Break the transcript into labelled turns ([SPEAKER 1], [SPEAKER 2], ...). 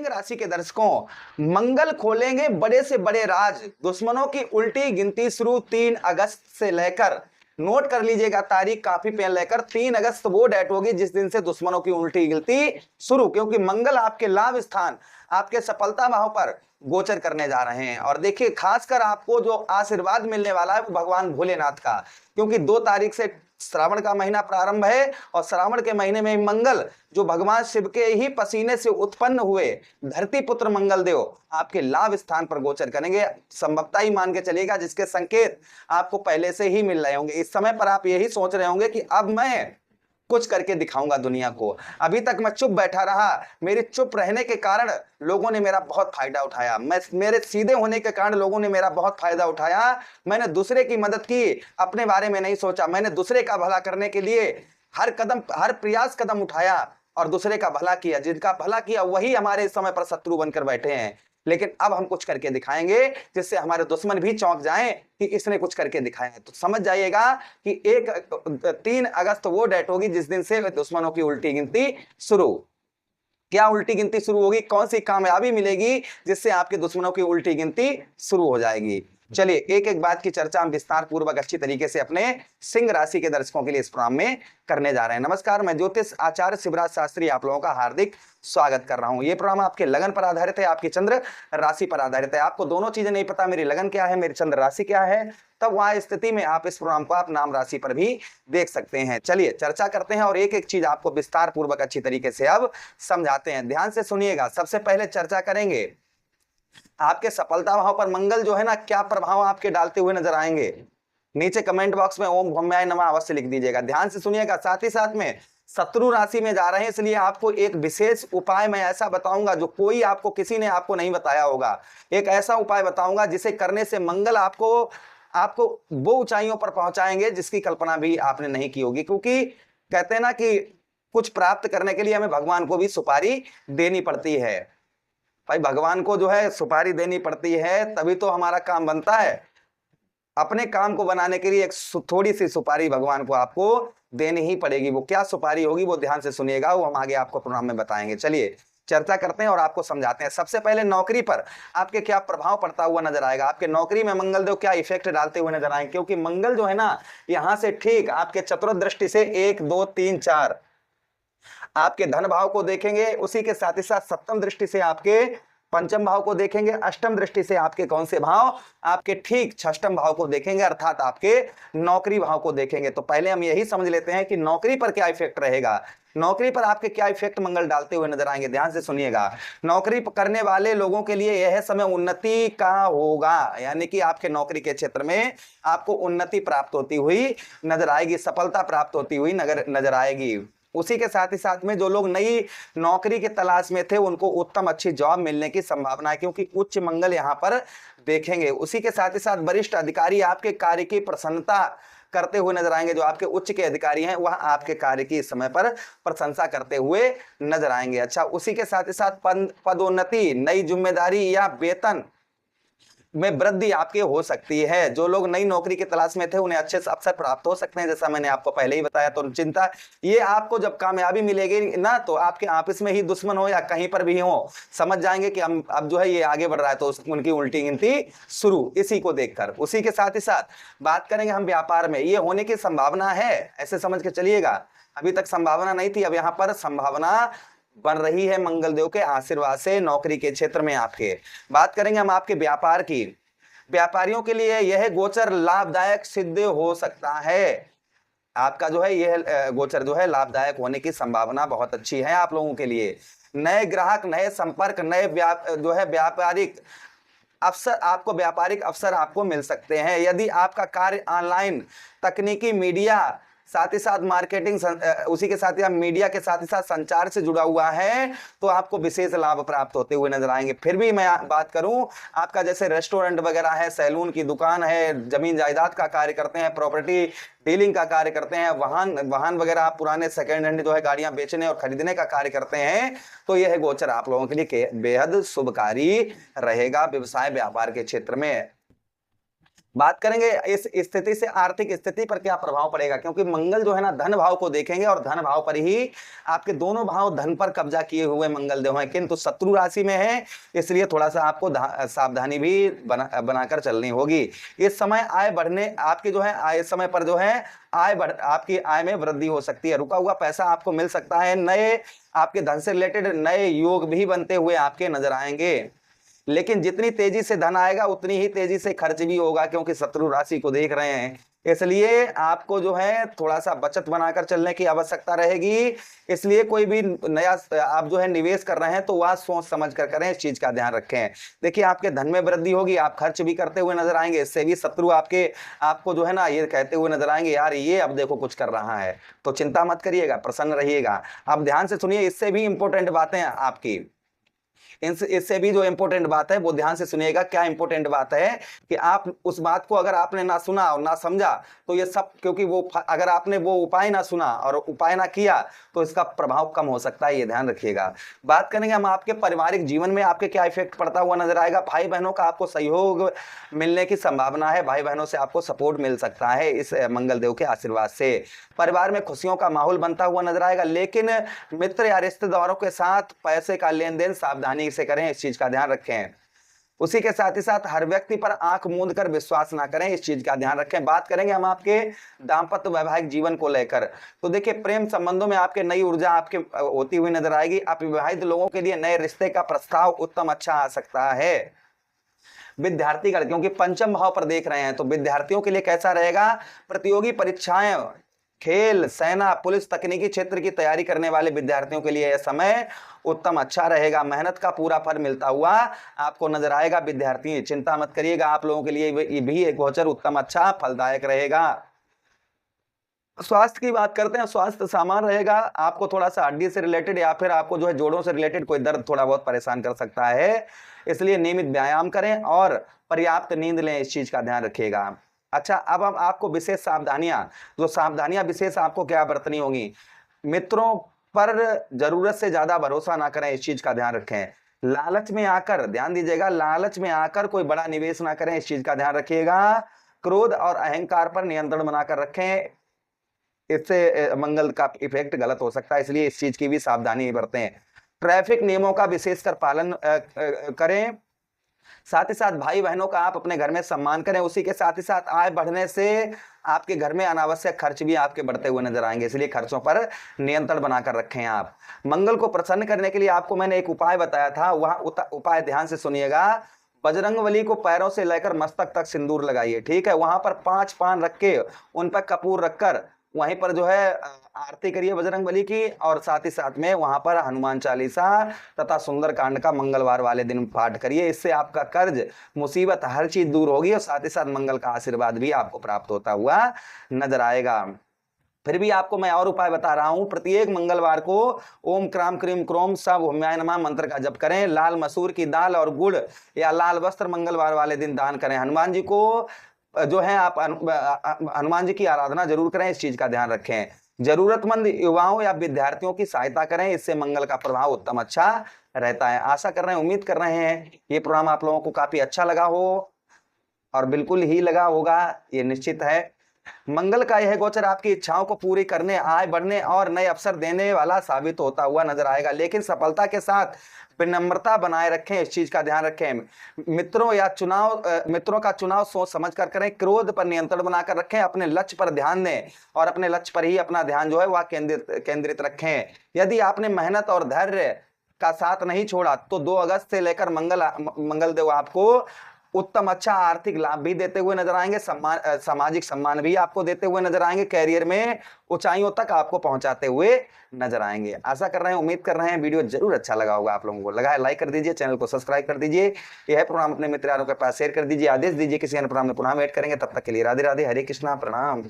[SPEAKER 1] सिंह राशि के दर्शकों, मंगल खोलेंगे बड़े से बड़े राज, दुश्मनों की उल्टी गिनती शुरू 3 अगस्त से लेकर, नोट कर लीजिएगा तारीख काफी पेन लेकर, 3 अगस्त वो डेट होगी जिस दिन से दुश्मनों की उल्टी गिनती शुरू, क्योंकि मंगल आपके लाभ स्थान, आपके सफलता भाव पर गोचर करने जा रहे हैं। और देखिए खासकर आपको जो आशीर्वाद मिलने वाला है वो भगवान भोलेनाथ का, क्योंकि 2 तारीख से श्रावण का महीना प्रारंभ है और श्रावण के महीने में मंगल जो भगवान शिव के ही पसीने से उत्पन्न हुए धरती पुत्र मंगल देव आपके लाभ स्थान पर गोचर करेंगे। संभवतः ही मान के चलिएगा जिसके संकेत आपको पहले से ही मिल रहे होंगे। इस समय पर आप यही सोच रहे होंगे कि अब मैं कुछ करके दिखाऊंगा दुनिया को। अभी तक मैं चुप बैठा रहा, मेरे चुप रहने के कारण लोगों ने मेरा बहुत फायदा उठाया, मेरे सीधे होने के कारण लोगों ने मेरा बहुत फायदा उठाया, मैंने दूसरे की मदद की, अपने बारे में नहीं सोचा, मैंने दूसरे का भला करने के लिए हर प्रयास कदम उठाया और दूसरे का भला किया। जिनका भला किया वही हमारे समय पर शत्रु बनकर बैठे हैं। लेकिन अब हम कुछ करके दिखाएंगे जिससे हमारे दुश्मन भी चौंक जाएं कि इसने कुछ करके दिखाया है। तो समझ जाइएगा कि 3 अगस्त वो डेट होगी जिस दिन से दुश्मनों की उल्टी गिनती शुरू। क्या उल्टी गिनती शुरू होगी, कौन सी कामयाबी मिलेगी जिससे आपके दुश्मनों की उल्टी गिनती शुरू हो जाएगी। चलिए एक एक बात की चर्चा हम विस्तार पूर्वक अच्छी तरीके से अपने सिंह राशि के दर्शकों के लिए इस प्रोग्राम में करने जा रहे हैं। नमस्कार, मैं ज्योतिष आचार्य शिवराज शास्त्री आप लोगों का हार्दिक स्वागत कर रहा हूं। ये प्रोग्राम आपके लगन पर आधारित है, आपकी चंद्र राशि पर आधारित है। आपको दोनों चीजें नहीं पता, मेरी लगन क्या है, मेरी चंद्र राशि क्या है, तब वहां स्थिति में आप इस प्रोग्राम को आप नाम राशि पर भी देख सकते हैं। चलिए चर्चा करते हैं और एक एक चीज आपको विस्तार पूर्वक अच्छी तरीके से अब समझाते हैं। ध्यान से सुनिएगा। सबसे पहले चर्चा करेंगे आपके सफलता भाव पर मंगल जो है ना क्या प्रभाव आपके डालते हुए नजर आएंगे। नीचे कमेंट बॉक्स में ओम भौम्याय नमः अवश्य लिख दीजिएगा। ध्यान से सुनिएगा। साथ ही साथ में शत्रु राशि में जा रहे हैं, इसलिए आपको एक विशेष उपाय मैं ऐसा बताऊंगा जो कोई आपको किसी ने आपको नहीं बताया होगा। एक ऐसा उपाय बताऊंगा जिसे करने से मंगल आपको वो ऊंचाइयों पर पहुंचाएंगे जिसकी कल्पना भी आपने नहीं की होगी। क्योंकि कहते हैं ना कि कुछ प्राप्त करने के लिए हमें भगवान को भी सुपारी देनी पड़ती है। भाई भगवान को जो है सुपारी देनी पड़ती है तभी तो हमारा काम बनता है। अपने काम को बनाने के लिए एक थोड़ी सी सुपारी भगवान को आपको देनी ही पड़ेगी। वो क्या सुपारी होगी वो ध्यान से सुनिएगा, वो हम आगे आपको प्रोग्राम में बताएंगे। चलिए चर्चा करते हैं और आपको समझाते हैं। सबसे पहले नौकरी पर आपके क्या प्रभाव पड़ता हुआ नजर आएगा, आपके नौकरी में मंगल देव क्या इफेक्ट डालते हुए नजर आएंगे। क्योंकि मंगल जो है ना यहां से ठीक आपके चतुर्दृष्टि से 1 2 3 4 आपके धन भाव को देखेंगे, उसी के साथ ही साथ सप्तम दृष्टि से आपके पंचम भाव को देखेंगे, अष्टम दृष्टि से आपके कौन से भाव, आपके ठीक षष्टम भाव को देखेंगे, अर्थात आपके नौकरी भाव को देखेंगे। तो पहले हम यही समझ लेते हैं कि नौकरी पर क्या इफेक्ट रहेगा, नौकरी पर आपके क्या इफेक्ट मंगल डालते हुए नजर आएंगे। ध्यान से सुनिएगा। नौकरी करने वाले लोगों के लिए यह समय उन्नति का होगा, यानी कि आपके नौकरी के क्षेत्र में आपको उन्नति प्राप्त होती हुई नजर आएगी, सफलता प्राप्त होती हुई नजर आएगी। उसी के साथ ही साथ में जो लोग नई नौकरी के तलाश में थे उनको उत्तम अच्छी जॉब मिलने की संभावना है, क्योंकि उच्च मंगल यहाँ पर देखेंगे। उसी के साथ ही साथ वरिष्ठ अधिकारी आपके कार्य की प्रसन्नता करते हुए नजर आएंगे। जो आपके उच्च के अधिकारी हैं वह आपके कार्य की इस समय पर प्रशंसा करते हुए नजर आएंगे। अच्छा, उसी के साथ ही साथ पदोन्नति, नई जिम्मेदारी या वेतन में वृद्धि आपके हो सकती है। जो लोग नई नौकरी की तलाश में थे उन्हें अच्छे अवसर प्राप्त हो सकते हैं, जैसा मैंने आपको पहले ही बताया। तो चिंता ये आपको जब कामयाबी मिलेगी ना तो आपके ऑफिस में ही दुश्मन हो या कहीं पर भी हो, समझ जाएंगे कि हम अब जो है ये आगे बढ़ रहा है, तो उनकी उल्टी गिनती शुरू इसी को देखकर। उसी के साथ ही साथ बात करेंगे हम व्यापार में, ये होने की संभावना है, ऐसे समझ के चलिएगा। अभी तक संभावना नहीं थी, अब यहाँ पर संभावना बन रही है मंगल देव के आशीर्वाद से नौकरी के क्षेत्र में आपके। बात करेंगे हम आपके व्यापार की। व्यापारियों के लिए यह गोचर लाभदायक सिद्ध हो सकता है। आपका जो है यह गोचर जो है लाभदायक होने की संभावना बहुत अच्छी है आप लोगों के लिए। नए ग्राहक, नए संपर्क, नए व्यापारिक अवसर आपको मिल सकते हैं। यदि आपका कार्य ऑनलाइन, तकनीकी, मीडिया, साथ ही साथ मार्केटिंग, उसी के साथ ही मीडिया के साथ ही साथ संचार से जुड़ा हुआ है तो आपको विशेष लाभ प्राप्त होते हुए नजर आएंगे। फिर भी मैं बात करूं, आपका जैसे रेस्टोरेंट वगैरह है, सैलून की दुकान है, जमीन जायदाद का कार्य करते हैं, प्रॉपर्टी डीलिंग का कार्य करते हैं, वाहन वगैरह आप पुराने सेकेंड हैंड जो है गाड़ियां बेचने और खरीदने का कार्य करते हैं, तो यह गोचर आप लोगों के लिए बेहद शुभकारी रहेगा व्यवसाय व्यापार के क्षेत्र में। बात करेंगे इस स्थिति से आर्थिक स्थिति पर क्या प्रभाव पड़ेगा, क्योंकि मंगल जो है ना धन भाव को देखेंगे और धन भाव पर ही आपके दोनों भाव धन पर कब्जा किए हुए मंगल देव हैं, किंतु शत्रु राशि में है, इसलिए थोड़ा सा आपको सावधानी भी बनाकर चलनी होगी। इस समय आय बढ़ने आपकी जो है आय समय पर जो है आपकी आय में वृद्धि हो सकती है, रुका हुआ पैसा आपको मिल सकता है, नए आपके धन से रिलेटेड नए योग भी बनते हुए आपके नजर आएंगे। लेकिन जितनी तेजी से धन आएगा उतनी ही तेजी से खर्च भी होगा, क्योंकि शत्रु राशि को देख रहे हैं, इसलिए आपको जो है थोड़ा सा बचत बनाकर चलने की आवश्यकता रहेगी। इसलिए कोई भी नया आप जो है निवेश कर रहे हैं तो वह सोच समझ कर करें, इस चीज का ध्यान रखें। देखिए आपके धन में वृद्धि होगी, आप खर्च भी करते हुए नजर आएंगे, इससे भी शत्रु आपको जो है ना ये कहते हुए नजर आएंगे, यार ये अब देखो कुछ कर रहा है, तो चिंता मत करिएगा, प्रसन्न रहिएगा। अब ध्यान से सुनिए, इससे भी इंपॉर्टेंट बातें आपकी, इससे भी जो इंपॉर्टेंट बात है वो ध्यान से सुनिएगा। क्या इंपॉर्टेंट बात है कि आप उस बात को अगर आपने ना सुना और ना समझा तो ये सब, क्योंकि वो अगर आपने वो उपाय ना सुना और उपाय ना किया तो इसका प्रभाव कम हो सकता है, ये ध्यान रखिएगा। बात करेंगे हम आपके पारिवारिक जीवन में आपके क्या इफेक्ट पड़ता हुआ नजर आएगा। भाई बहनों का आपको सहयोग मिलने की संभावना है, भाई बहनों से आपको सपोर्ट मिल सकता है इस मंगल देव के आशीर्वाद से। परिवार में खुशियों का माहौल बनता हुआ नजर आएगा, लेकिन मित्र या रिश्तेदारों के साथ पैसे का लेन देन सावधानी से करें, इस चीज का ध्यान रखें। उसी के साथ ही साथ हर व्यक्ति पर आंख मूंद कर विश्वास ना करें, इस चीज का ध्यान रखें। बात करेंगे हम आपके दाम्पत्य वैवाहिक जीवन को लेकर, तो देखिए प्रेम संबंधों में आपके नई ऊर्जा आपके होती हुई नजर आएगी। आप विवाहित लोगों के लिए नए रिश्ते का प्रस्ताव उत्तम अच्छा आ सकता है। विद्यार्थीगण क्योंकि पंचम भाव पर देख रहे हैं, तो विद्यार्थियों के लिए कैसा रहेगा, प्रतियोगी परीक्षाएं, खेल, सेना, पुलिस, तकनीकी क्षेत्र की तैयारी करने वाले विद्यार्थियों के लिए यह समय उत्तम अच्छा रहेगा। मेहनत का पूरा फल मिलता हुआ आपको नजर आएगा। विद्यार्थी चिंता मत करिएगा, आप लोगों के लिए ये भी एक गोचर उत्तम अच्छा फलदायक रहेगा। स्वास्थ्य की बात करते हैं, स्वास्थ्य सामान्य रहेगा। आपको थोड़ा सा हड्डी से रिलेटेड या फिर आपको जो है जोड़ों से रिलेटेड कोई दर्द थोड़ा बहुत परेशान कर सकता है, इसलिए नियमित व्यायाम करें और पर्याप्त नींद लें, इस चीज का ध्यान रखिएगा। अच्छा, अब हम आपको विशेष सावधानियां विशेष आपको क्या बरतनी होगी। मित्रों पर जरूरत से ज्यादा भरोसा ना करें, इस चीज का ध्यान रखें। लालच में आकर, ध्यान दीजिएगा, लालच में आकर कोई बड़ा निवेश ना करें, इस चीज का ध्यान रखिएगा। क्रोध और अहंकार पर नियंत्रण बनाकर रखें, इससे मंगल का इफेक्ट गलत हो सकता है, इसलिए इस चीज की भी सावधानी बरतें। ट्रैफिक नियमों का विशेषकर पालन करें। साथ ही साथ भाई बहनों का आप अपने घर में सम्मान करें। उसी के साथ ही साथ आय बढ़ने से आपके घर में अनावश्यक खर्च भी आपके बढ़ते हुए नजर आएंगे, इसलिए खर्चों पर नियंत्रण बनाकर रखें आप। मंगल को प्रसन्न करने के लिए आपको मैंने एक उपाय बताया था, वह उपाय ध्यान से सुनिएगा। बजरंगबली को पैरों से लेकर मस्तक तक सिंदूर लगाइए, ठीक है। वहां पर 5 पान रख के उन पर कपूर रखकर वहीं पर जो है आरती करिए बजरंगबली की, और साथ ही साथ में वहां पर हनुमान चालीसा तथा सुंदर कांड का मंगलवार वाले दिन पाठ करिए। इससे आपका कर्ज, मुसीबत, हर चीज दूर होगी और साथ ही साथ मंगल का आशीर्वाद भी आपको प्राप्त होता हुआ नजर आएगा। फिर भी आपको मैं और उपाय बता रहा हूं, प्रत्येक मंगलवार को ओम क्राम क्रीम क्रोम सब होम्याय नमः मंत्र का जप करें। लाल मसूर की दाल और गुड़ या लाल वस्त्र मंगलवार वाले दिन दान करें। हनुमान जी को जो है आप हनुमान जी की आराधना जरूर करें, इस चीज का ध्यान रखें। जरूरतमंद युवाओं या विद्यार्थियों की सहायता करें, इससे मंगल का प्रभाव उत्तम अच्छा रहता है। आशा कर रहे हैं, उम्मीद कर रहे हैं ये प्रोग्राम आप लोगों को काफी अच्छा लगा हो, और बिल्कुल ही लगा होगा ये निश्चित है। मंगल का यह गोचर आपकी इच्छाओं को पूरी करने, आय बढ़ने और नए अवसर देने वाला साबित होता हुआ नजर आएगा, लेकिन सफलता के साथ विनम्रता बनाए रखें, इस चीज का ध्यान रखें। मित्रों का चुनाव सोच समझ कर करें। क्रोध पर नियंत्रण बनाकर रखें, अपने लक्ष्य पर ध्यान दें और अपने लक्ष्य पर ही अपना ध्यान जो है वह केंद्रित रखें। यदि आपने मेहनत और धैर्य का साथ नहीं छोड़ा तो 2 अगस्त से लेकर मंगल देव आपको उत्तम अच्छा आर्थिक लाभ भी देते हुए नजर आएंगे, सामाजिक सम्मान भी आपको देते हुए नजर आएंगे, कैरियर में ऊंचाइयों तक आपको पहुंचाते हुए नजर आएंगे। आशा कर रहे हैं, उम्मीद कर रहे हैं वीडियो जरूर अच्छा लगा होगा आप लोगों को। लगा है लाइक कर दीजिए, चैनल को सब्सक्राइब कर दीजिए, यह प्रोग्राम अपने मित्रों के पास शेयर कर दीजिए। आदेश दीजिए किसी अन्य प्रोग्राम में पुनः वेट करेंगे, तब तक के लिए राधे राधे, हरे कृष्णा, प्रणाम।